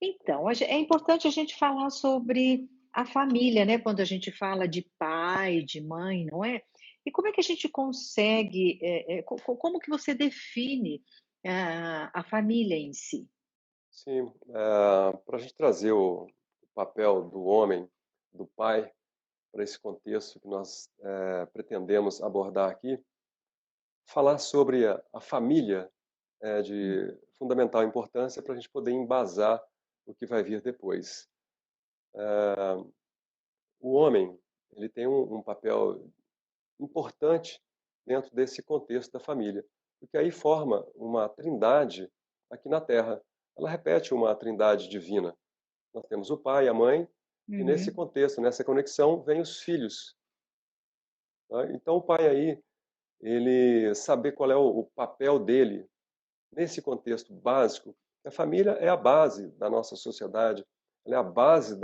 Então, é importante a gente falar sobre a família, né, quando a gente fala de pai, de mãe, não é? E como é que a gente consegue, como que você define a família em si? Sim, para a gente trazer o papel do homem, do pai, para esse contexto que nós pretendemos abordar aqui, falar sobre a família é Hum, de fundamental importância para a gente poder embasar o que vai vir depois. O homem, ele tem um papel importante dentro desse contexto da família, porque aí forma uma trindade aqui na Terra. Ela repete uma trindade divina. Nós temos o pai, a mãe, e nesse uhum, contexto, nessa conexão, vem os filhos. Né? Então, o pai aí, ele saber qual é o papel dele nesse contexto básico, a família é a base da nossa sociedade, ela é a base uhum,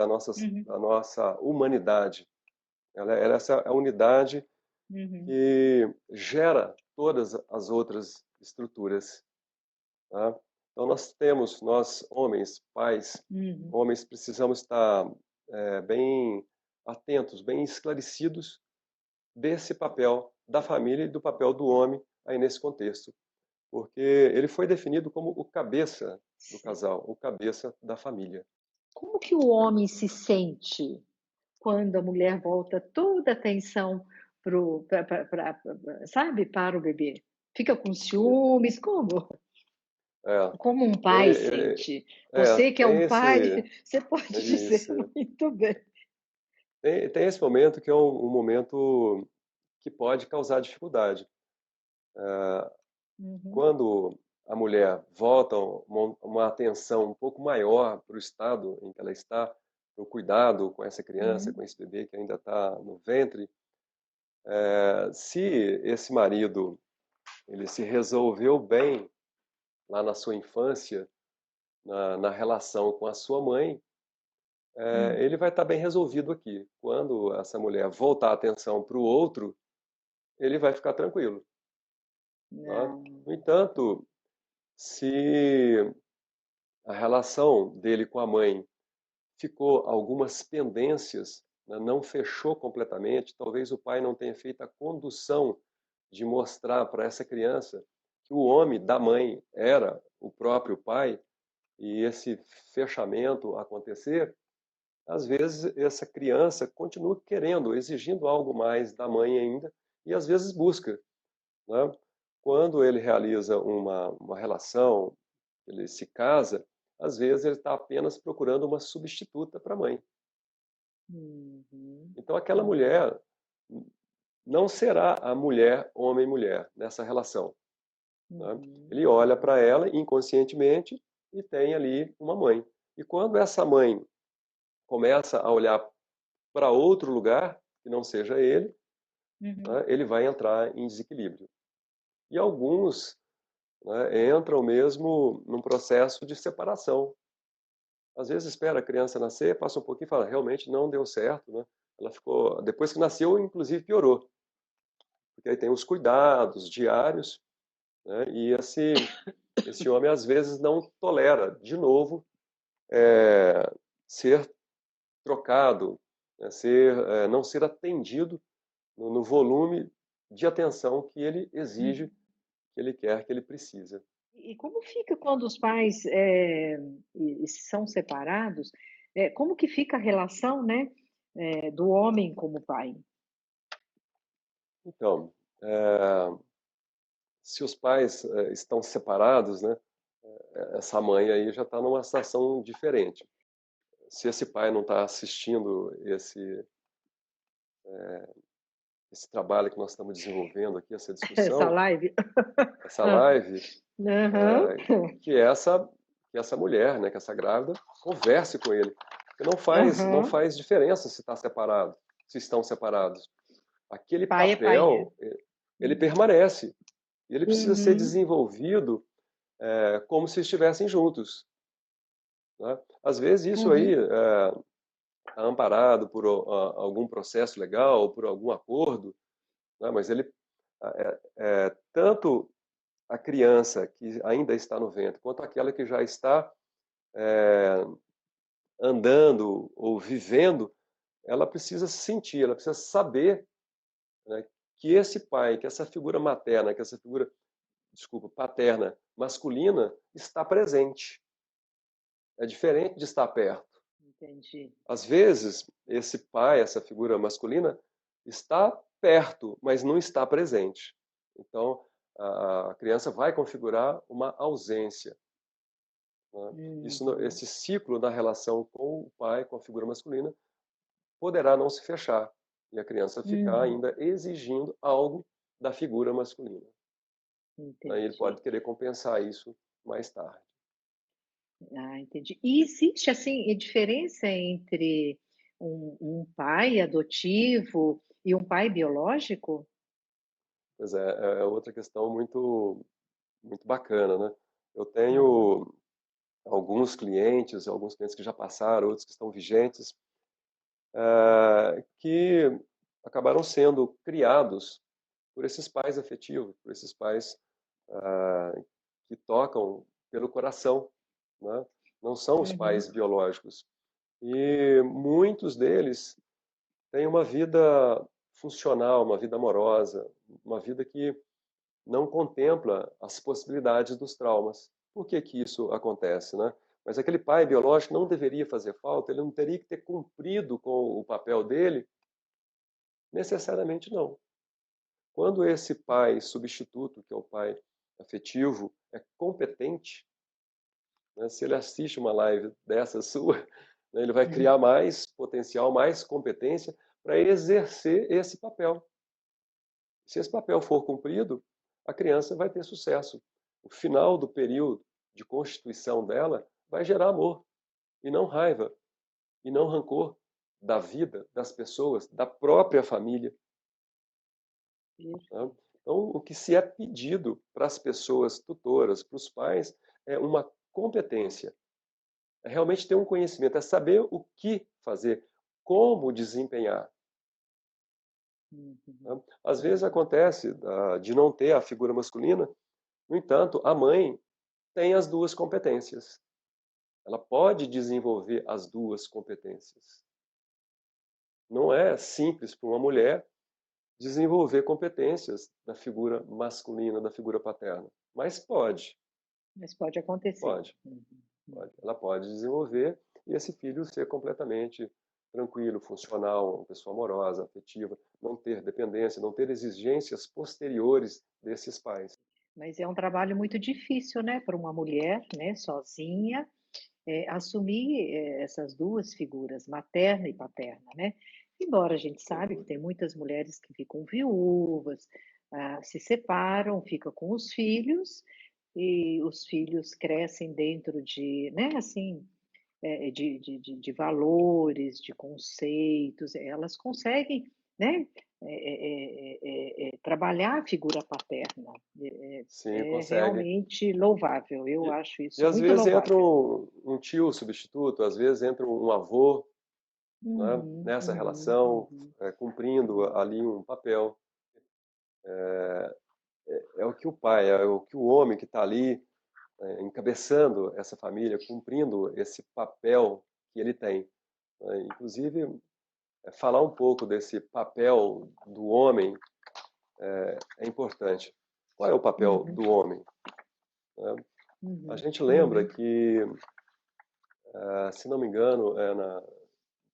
da nossa humanidade. Ela é essa unidade uhum, que gera todas as outras estruturas. Tá? Então, nós homens, pais, uhum. homens, precisamos estar bem atentos, bem esclarecidos desse papel da família e do papel do homem aí nesse contexto, porque ele foi definido como o cabeça do Sim. casal, o cabeça da família. Como que o homem se sente quando a mulher volta toda a atenção sabe, para o bebê? Fica com E, ciúmes? Como? é, Como um pai tem, sente? Você que é tem um pai, esse, você pode dizer isso, muito bem. tem esse momento que é um momento que pode causar dificuldade. Uhum, Quando a mulher volta uma atenção um pouco maior para o estado em que ela está, para o cuidado com essa criança, uhum, com esse bebê que ainda está no ventre, se esse marido ele se resolveu bem lá na sua infância, na relação com a sua mãe, hum. ele vai estar bem resolvido aqui. Quando essa mulher voltar a atenção para o outro, ele vai ficar tranquilo. Tá? Não. No entanto, se a relação dele com a mãe ficou algumas pendências, né, não fechou completamente, talvez o pai não tenha feito a condução de mostrar para essa criança que o homem da mãe era o próprio pai, e esse fechamento acontecer, às vezes essa criança continua querendo, exigindo algo mais da mãe ainda, e às vezes busca. Né? Quando ele realiza uma relação, ele se casa, às vezes ele está apenas procurando uma substituta para a mãe. Uhum, Então aquela uhum, mulher não será a mulher homem-mulher nessa relação. Né? uhum, Ele olha uhum, para ela inconscientemente e tem ali uma mãe. E quando essa mãe começa a olhar para outro lugar, que não seja ele, uhum. né, ele vai entrar em desequilíbrio. E alguns, né, entram mesmo num processo de separação. Às vezes espera a criança nascer, passa um pouquinho e fala, realmente não deu certo, né? Ela ficou, depois que nasceu, inclusive piorou, porque aí tem os cuidados diários, né? E esse homem às vezes não tolera de novo ser trocado, né? Não ser atendido no volume de atenção que ele exige, Uhum. que ele quer, que ele precisa. E como fica quando os pais, são separados, como que fica a relação, né, do homem como pai? Então, se os pais estão separados, né, essa mãe aí já está numa situação diferente. Se esse pai não está assistindo esse trabalho que nós estamos desenvolvendo aqui, essa Essa discussão, live? essa Hã. live, Aham. que essa mulher, né, que essa grávida, converse com ele. Porque não Aham. faz diferença se está separado, se estão separados. Aquele Pai é pai, é. papel, ele Uhum. permanece. E ele precisa ser Uhum. desenvolvido como se estivessem juntos. Né? Às vezes isso aí Uhum. está amparado por algum processo legal, ou por algum acordo, né? Mas ele, tanto a criança que ainda está no ventre, quanto aquela que já está andando ou vivendo, ela precisa sentir, ela precisa saber, né, que esse pai, que essa figura materna, que essa figura, desculpa, paterna, masculina, está presente. É diferente de estar perto. Entendi. Às vezes, esse pai, essa figura masculina, está perto, mas não está presente. Então, a criança vai configurar uma ausência, né? Uhum. Esse ciclo da relação com o pai, com a figura masculina, poderá não se fechar e a criança ficar Uhum. ainda exigindo algo da figura masculina. Aí ele Entendi. pode querer compensar isso mais tarde. Ah, entendi. E existe, assim, diferença entre um pai adotivo e um pai biológico? Pois é, é outra questão muito bacana, né? Eu Aham. tenho alguns clientes que já passaram, outros que estão vigentes, que acabaram sendo criados por esses pais afetivos, por esses pais ah, que tocam pelo coração, né? Não são os Uhum. pais biológicos. E muitos deles têm uma vida funcional, uma vida amorosa, uma vida que não contempla as possibilidades dos traumas. Por que que isso acontece, né? Mas aquele pai biológico não deveria fazer falta, ele não teria que ter cumprido com o papel dele? Necessariamente não. Quando esse pai substituto, que é o pai afetivo, é competente, né, se ele assiste uma live dessa sua, né, ele vai Uhum. criar mais potencial, mais competência para exercer esse papel. Se esse papel for cumprido, a criança vai ter sucesso. O final do período de constituição dela vai gerar amor, e não raiva, e não rancor da vida, das pessoas, da própria família. Tá? Então, o que se é pedido para as pessoas tutoras, para os pais, é uma competência, é realmente ter um conhecimento, é saber o que fazer, como desempenhar. Uhum. Tá? Às vezes Uhum. acontece de não ter a figura masculina, no entanto, a mãe tem as duas competências. Ela pode desenvolver as duas competências. Não é simples para uma mulher desenvolver competências da figura masculina, da figura paterna, mas pode, Mas pode acontecer. pode, Uhum. Uhum. pode. Ela pode desenvolver e esse filho ser completamente tranquilo, funcional, uma pessoa amorosa, afetiva, não ter dependência, não ter exigências posteriores desses pais. Mas é um trabalho muito difícil, né, para uma mulher, né, sozinha, assumir, essas 2 figuras, materna e paterna, né. Embora a gente sabe que Uhum. tem muitas mulheres que ficam viúvas, se separam, fica com os filhos, e os filhos crescem dentro de, né, assim, de valores, de conceitos, elas conseguem, né, trabalhar a figura paterna. Sim, É consegue. realmente louvável, eu E, acho e isso às muito vezes entra louvável. um tio substituto, às vezes entra um avô, né, Uhum, nessa uhum, relação, uhum, cumprindo uhum. ali um papel. É o que o pai, é o que o homem que está ali encabeçando essa família, cumprindo esse papel que ele tem, né? Inclusive, falar um pouco desse papel do homem é importante. Qual é o papel Uhum, do homem, né? A uhum, gente lembra uhum, que, se não me engano,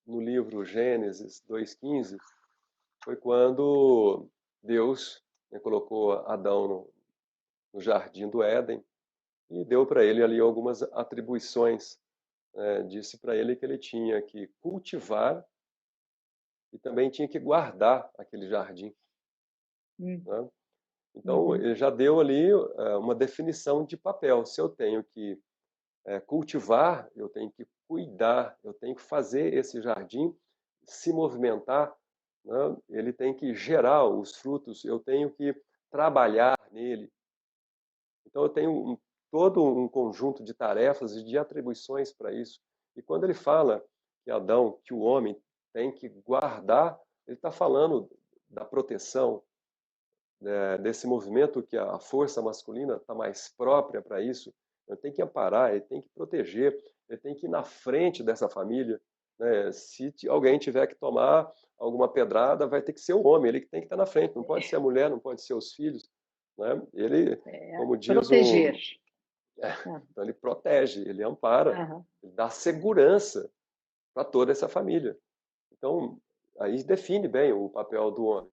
no livro Gênesis 2:15, foi quando Deus, né, colocou Adão no jardim do Éden e deu para ele ali algumas atribuições. Disse para ele que ele tinha que cultivar e também tinha que guardar aquele jardim, hum, né? Então, uhum. ele já deu ali uma definição de papel. Se eu tenho que cultivar, eu tenho que cuidar, eu tenho que fazer esse jardim se movimentar, né? Ele tem que gerar os frutos, eu tenho que trabalhar nele. Então, eu tenho todo um conjunto de tarefas e de atribuições para isso. E quando ele fala que Adão, que o homem tem que guardar, ele está falando da proteção, né, desse movimento que a força masculina está mais própria para isso. Ele tem que amparar, ele tem que proteger, ele tem que ir na frente dessa família, né? Se alguém tiver que tomar alguma pedrada, vai ter que ser o homem, ele que tem que estar na frente, não pode ser a mulher, não pode ser os filhos, né? Ele, como diz Proteger. Ah, então ele protege, ele ampara, aham. ele dá segurança para toda essa família. Então, aí define bem o papel do homem.